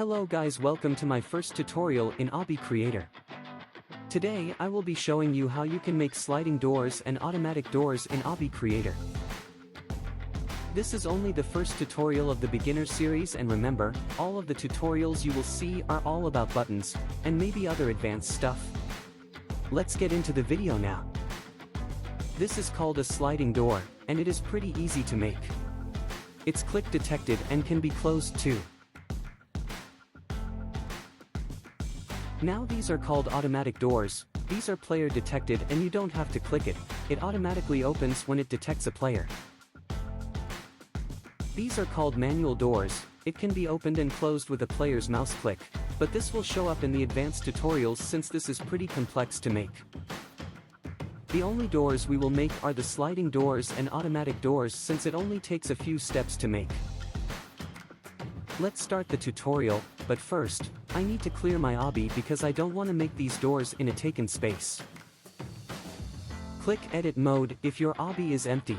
Hello guys, welcome to my first tutorial in Obby Creator. Today I will be showing you how you can make sliding doors and automatic doors in Obby Creator. This is only the first tutorial of the beginner series, and remember, all of the tutorials you will see are all about buttons, and maybe other advanced stuff. Let's get into the video now. This is called a sliding door, and it is pretty easy to make. It's click detected and can be closed too. Now these are called automatic doors. These are player detected and you don't have to click it, it automatically opens when it detects a player. These are called manual doors. It can be opened and closed with a player's mouse click, but this will show up in the advanced tutorials since this is pretty complex to make. The only doors we will make are the sliding doors and automatic doors since it only takes a few steps to make. Let's start the tutorial, but first, I need to clear my obby because I don't want to make these doors in a taken space. Click Edit Mode if your obby is empty.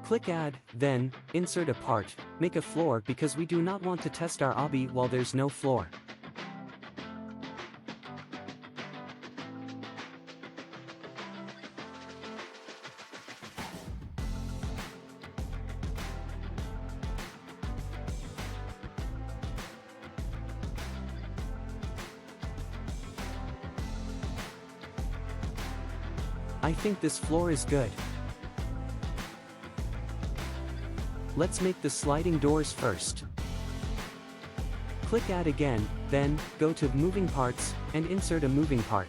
Click Add, then, insert a part, make a floor because we do not want to test our obby while there's no floor. I think this floor is good. Let's make the sliding doors first. Click Add again, then, go to Moving Parts, and insert a moving part.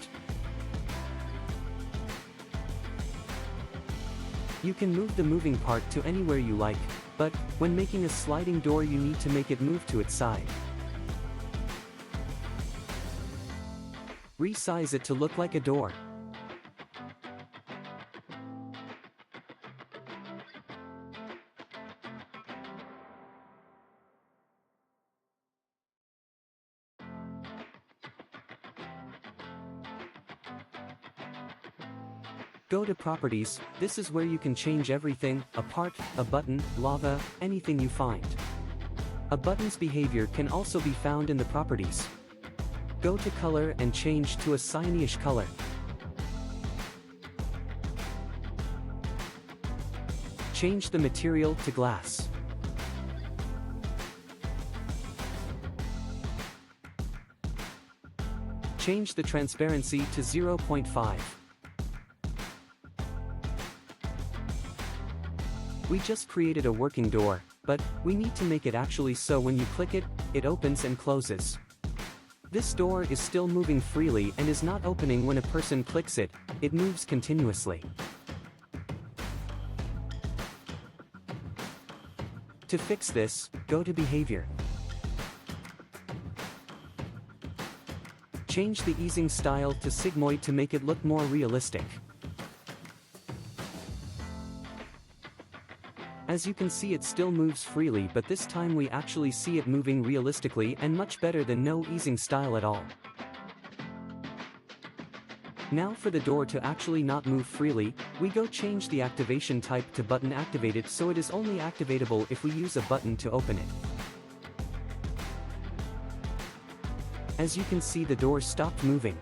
You can move the moving part to anywhere you like, but, when making a sliding door you need to make it move to its side. Resize it to look like a door. Go to Properties. This is where you can change everything, a part, a button, lava, anything you find. A button's behavior can also be found in the properties. Go to Color and change to a cyaneish color. Change the material to glass. Change the transparency to 0.5. We just created a working door, but we need to make it actually so when you click it, it opens and closes. This door is still moving freely and is not opening when a person clicks it, it moves continuously. To fix this, go to Behavior. Change the easing style to sigmoid to make it look more realistic. As you can see, it still moves freely, but this time we actually see it moving realistically and much better than no easing style at all. Now for the door to actually not move freely, we go change the activation type to button activated so it is only activatable if we use a button to open it. As you can see, the door stopped moving.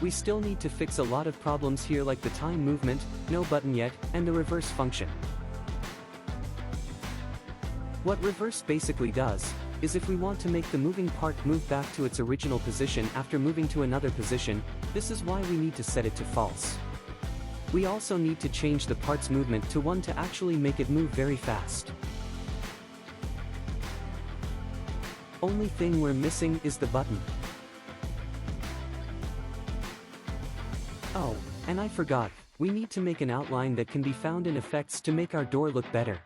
We still need to fix a lot of problems here, like the time movement, no button yet, and the reverse function. What reverse basically does, is if we want to make the moving part move back to its original position after moving to another position, this is why we need to set it to false. We also need to change the part's movement to 1 to actually make it move very fast. Only thing we're missing is the button. Oh, and I forgot, we need to make an outline that can be found in effects to make our door look better.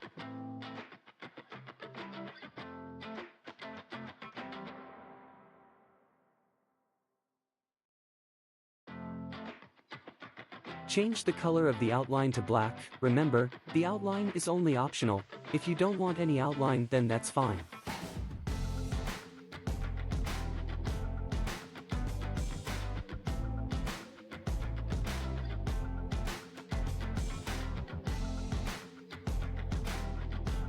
Change the color of the outline to black. Remember, the outline is only optional. If you don't want any outline, then that's fine.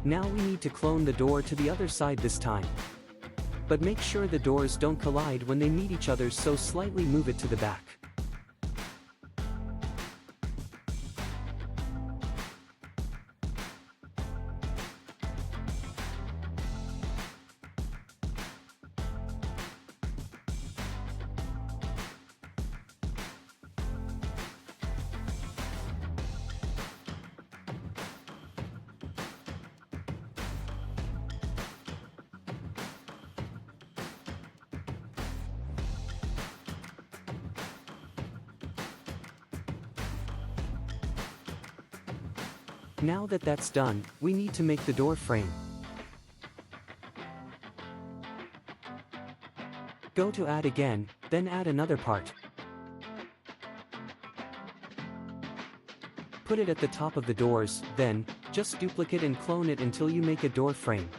Now we need to clone the door to the other side this time. But make sure the doors don't collide when they meet each other, so slightly move it to the back. Now that that's done, we need to make the door frame. Go to Add again, then add another part. Put it at the top of the doors, then, just duplicate and clone it until you make a door frame.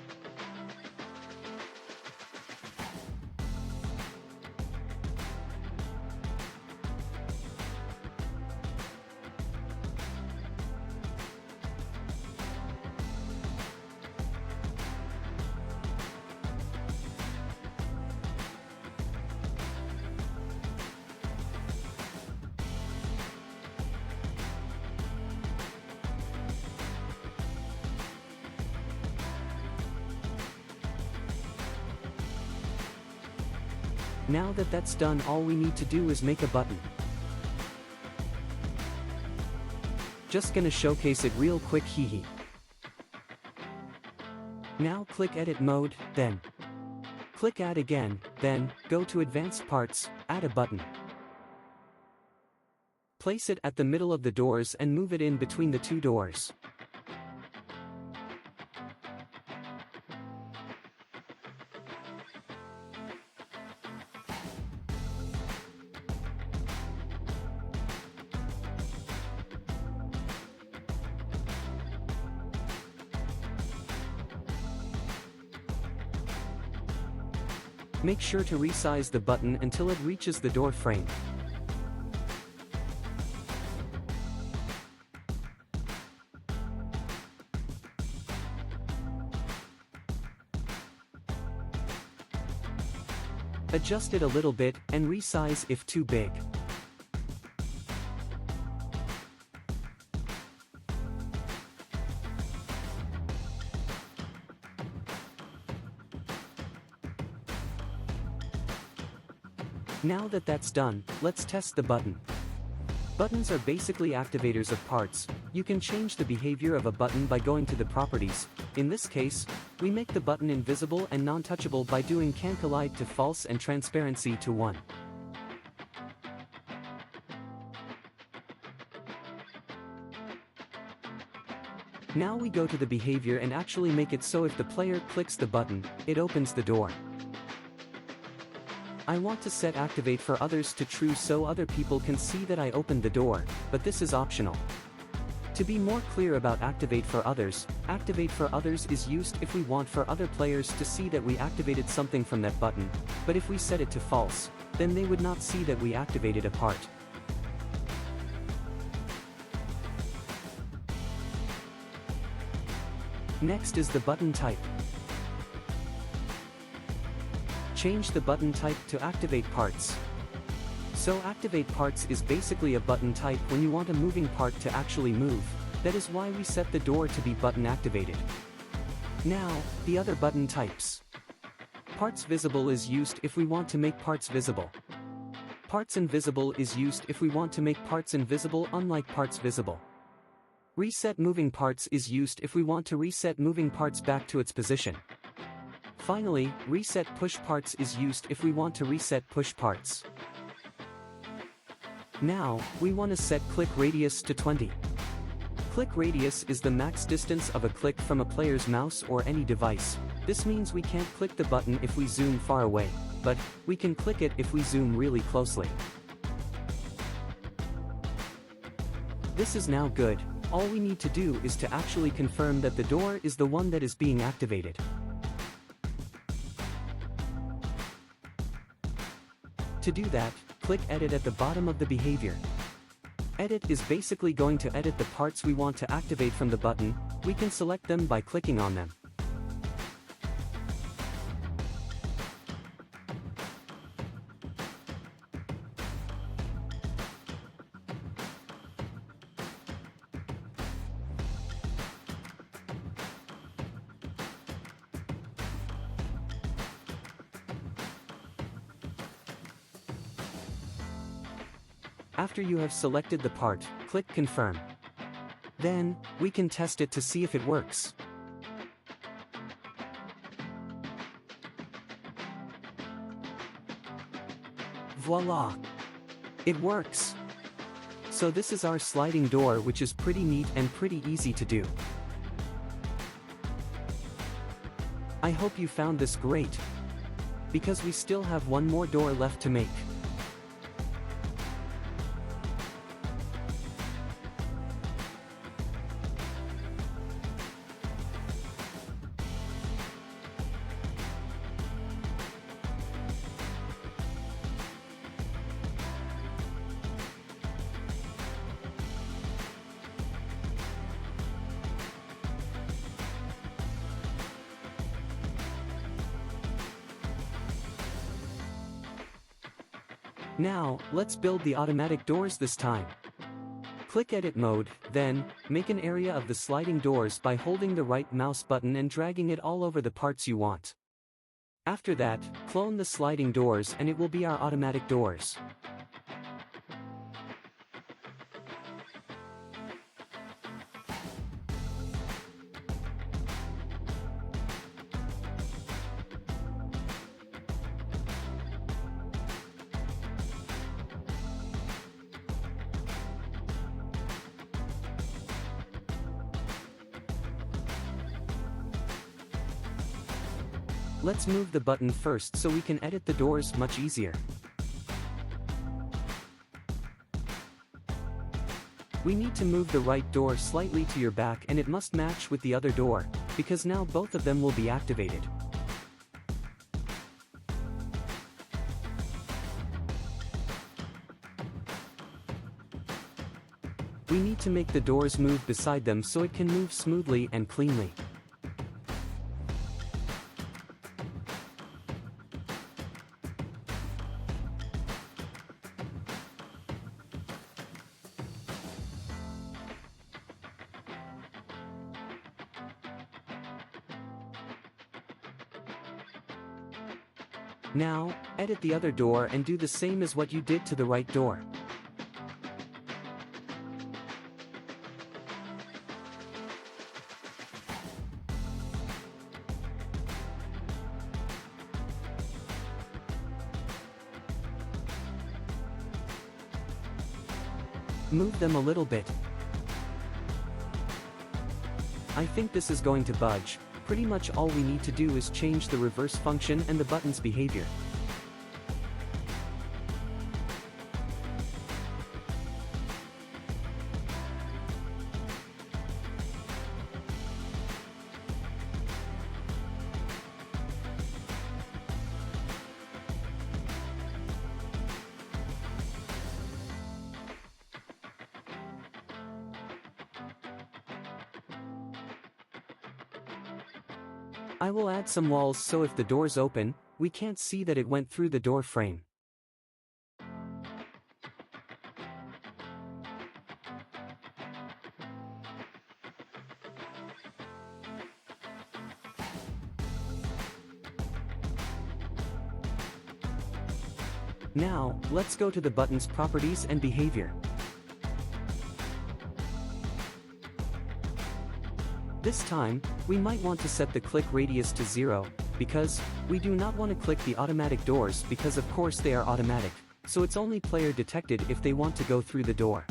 Now that that's done, all we need to do is make a button. Just gonna showcase it real quick, hehe. Now click Edit Mode, then click Add again, then go to Advanced Parts, add a button. Place it at the middle of the doors and move it in between the two doors. Make sure to resize the button until it reaches the door frame. Adjust it a little bit and resize if too big. Now that that's done, let's test the button. Buttons are basically activators of parts. You can change the behavior of a button by going to the properties. In this case, we make the button invisible and non-touchable by doing can collide to false and transparency to 1. Now we go to the behavior and actually make it so if the player clicks the button, it opens the door. I want to set activate for others to true so other people can see that I opened the door, but this is optional. To be more clear about activate for others is used if we want for other players to see that we activated something from that button, but if we set it to false, then they would not see that we activated a part. Next is the button type. Change the button type to activate parts. So activate parts is basically a button type when you want a moving part to actually move. That is why we set the door to be button activated. Now, the other button types. Parts visible is used if we want to make parts visible. Parts invisible is used if we want to make parts invisible, unlike parts visible. Reset moving parts is used if we want to reset moving parts back to its position. Finally, reset push parts is used if we want to reset push parts. Now, we want to set click radius to 20. Click radius is the max distance of a click from a player's mouse or any device. This means we can't click the button if we zoom far away, but we can click it if we zoom really closely. This is now good. All we need to do is to actually confirm that the door is the one that is being activated. To do that, click Edit at the bottom of the behavior. Edit is basically going to edit the parts we want to activate from the button. we can select them by clicking on them. After you have selected the part, click Confirm. Then, we can test it to see if it works. Voila! It works! So this is our sliding door, which is pretty neat and pretty easy to do. I hope you found this great, because we still have one more door left to make. Now, let's build the automatic doors this time. Click Edit Mode, then, make an area of the sliding doors by holding the right mouse button and dragging it all over the parts you want. After that, clone the sliding doors and it will be our automatic doors. Let's move the button first so we can edit the doors much easier. We need to move the right door slightly to your back and it must match with the other door, because now both of them will be activated. We need to make the doors move beside them so it can move smoothly and cleanly. Now, edit the other door and do the same as what you did to the right door. Move them a little bit. I think this is going to budge. Pretty much all we need to do is change the reverse function and the button's behavior. I will add some walls so if the doors open, we can't see that it went through the door frame. Now, let's go to the button's properties and behavior. This time, we might want to set the click radius to 0, because we do not want to click the automatic doors because of course they are automatic, so it's only player detected if they want to go through the door.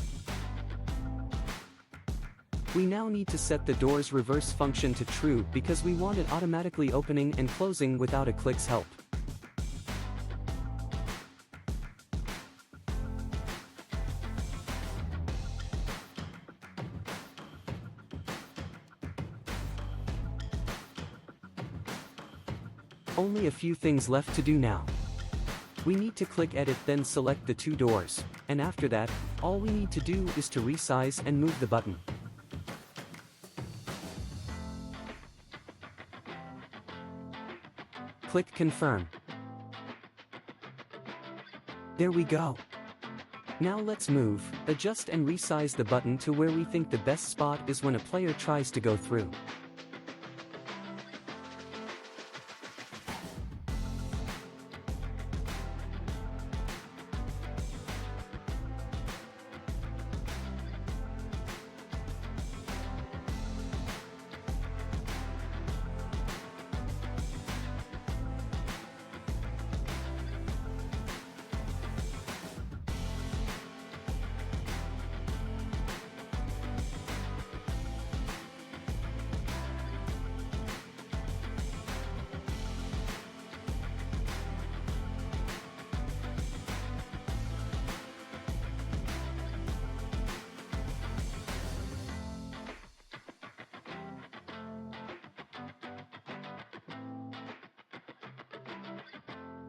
We now need to set the door's reverse function to true because we want it automatically opening and closing without a click's help. Only a few things left to do now. We need to click Edit, then select the two doors, and after that, all we need to do is to resize and move the button. Click confirm. There we go. Now let's move, adjust and resize the button to where we think the best spot is when a player tries to go through.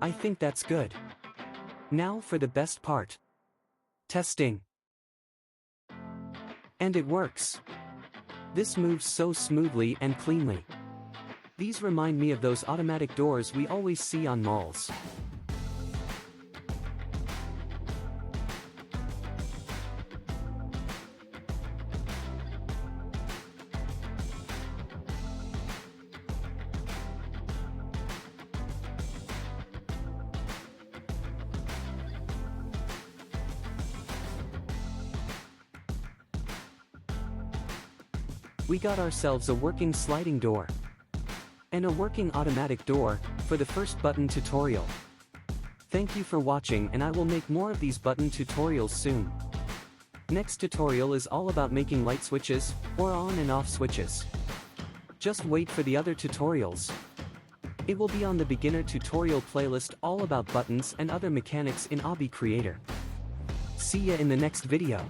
I think that's good. Now for the best part. Testing. And it works. This moves so smoothly and cleanly. These remind me of those automatic doors we always see on malls. We got ourselves a working sliding door and a working automatic door for the first button tutorial. Thank you for watching, and I will make more of these button tutorials soon. Next tutorial is all about making light switches or on and off switches. Just wait for the other tutorials. It will be on the beginner tutorial playlist all about buttons and other mechanics in Obby Creator. See ya in the next video.